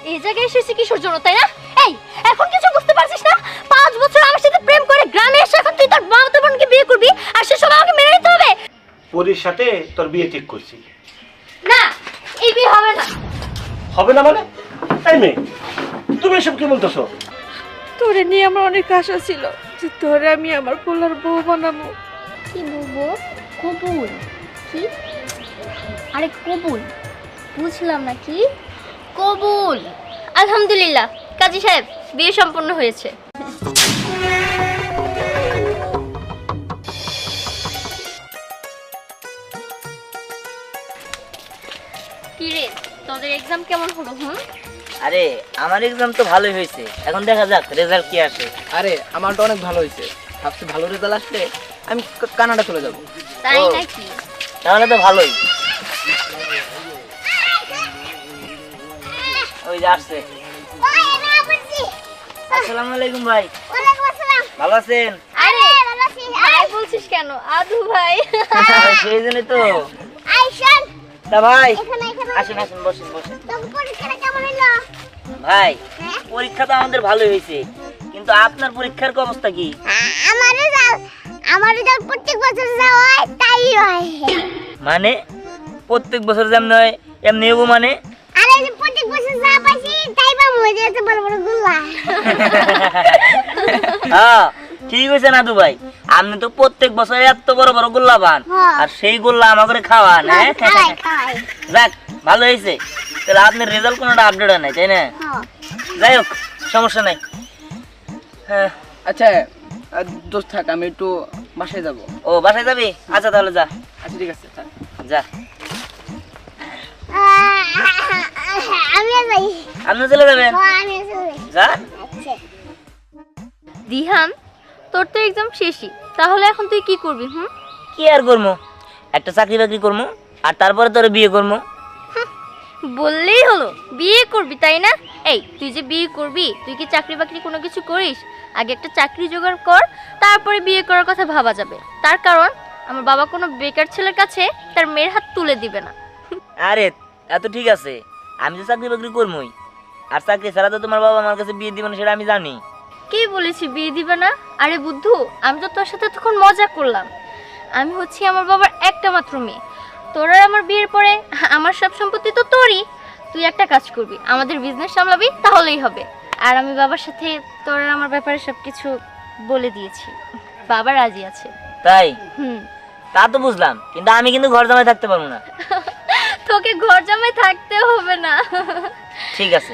এই জায়গায় এসেছি কিসের জন্য তাই না? এই এখন কিছু বুঝতে পারছিস না? 5 বছর আমার সাথে প্রেম করে গ্রামে এসে এখন তুই তোর মামাতো বোনকে বিয়ে করবি আর সে সব আমাকে মেনে নিতে হবে? পরীর সাথে তোর বিয়ে ঠিক করছি। না, এই বিয়ে হবে না। হবে না মানে? এই মেয়ে, তুমি এসব কি বলতেছো? তোরে নিয়ে আমার অনেক আশা ছিল যে তোরে আমি আমার পোলার বউ বানাবো। কি বলবো? কবুল? কি? আরে কবুল বুঝলাম না। কি কবুল? আলহামদুলিল্লাহ কাজী সাহেব, বিয়ে সম্পন্ন হয়েছে। কি রে, তোদের এক্সাম কেমন হলো? আরে আমার এক্সাম তো ভালোই হয়েছে, এখন দেখা যাক রেজাল্ট কি আসে। আরে আমারটা অনেক ভালো হয়েছে, ভাবছি ভালো রেজাল্ট আসলে আমি কানাডা চলে যাব। তাই ও। নাকি? তাহলে তো ভালোই। ওই যে আসছে। আসসালামু আলাইকুম ভাই। ভালো আছেন? আরে ভাই বলছিস কেন? আদু ভাই। আরে সেই জন্যই তো। তা ভাই আসেন আসেন, বসেন বসেন। ভাই পরীক্ষা তো আমাদের ভালোই হয়েছে, কিন্তু আপনার পরীক্ষার কি অবস্থা কি? আমার রেজাল্ট প্রত্যেক বছর যা হয় তাই হয়। মানে প্রত্যেক বছর যেমন হয় এমনি হবো মানে? আরে যে প্রত্যেক বছর যা পাইছি তাই বা মজা এত বড় বড় গুল্লা। হ্যাঁ ঠিক হয়েছে নাদু ভাই, আপনি তো প্রত্যেক বছর এত বড় বড় গোল্লা পান, হ্যাঁ। আর সেই গোল্লা আমাকে খাওয়ান। হ্যাঁ খাই খাই। যাক ভালো হয়েছে, তাহলে আপনার রেজাল্ট কোনোটা আপডেট হয় নাই তাই না? হ্যাঁ। যাই হোক সমস্যা নাই। হ্যাঁ আচ্ছা দোস্ত থাক, আমি একটু বাসায় যাব। ও বাসায় যাবি? আচ্ছা তাহলে যা। আচ্ছা ঠিক আছে থাক। যা আমিও যাই। আপনি চলে যাবেন? হ্যাঁ, আমিও যাই। যা। আচ্ছা। দিহান, তোর তো এক্সাম শেষই, তাহলে এখন তুই কি করবি? কি আর করবো, একটা চাকরি বাকরি করবো, আর তারপরে তোর বিয়ে করবো। বললেই হলো বিয়ে করবি তাই না? এই তুই যে বিয়ে করবি, তুই কি চাকরি বাকরি কোনো কিছু করিস? আগে একটা চাকরি জোগাড় কর, তারপরে বিয়ে করার কথা ভাবা যাবে। তার কারণ আমার বাবা কোনো বেকার ছেলের কাছে তার মেয়ের হাত তুলে দিবে না। আরে এত ঠিক আছে, আমি তো চাকরি বাকরি করবোই, আর চাকরি ছাড়া তো তোমার বাবা আমার কাছে বিয়ে দিবে না সেটা আমি জানি। কি বলেছি বিয়ে দিবে না? আরে বুদ্ধু, আমি তো তোর সাথে তখন মজা করলাম। আমি হচ্ছি আমার বাবার একটা মাত্র মেয়ে। তোর আর আমার বিয়ের পরে আমার সব সম্পত্তি তো তোরই। তুই একটা কাজ করবি, আমাদের বিজনেস সামলাবি, তাহলেই হবে। আর আমি বাবার সাথে তোর আর আমার ব্যাপারে সবকিছু বলে দিয়েছি, বাবা রাজি আছে। তাই? হুম। তা তো বুঝলাম, কিন্তু আমি কিন্তু ঘর জামাই থাকতে পারবো না। তোকে ঘর জামাই থাকতে হবে না। ঠিক আছে।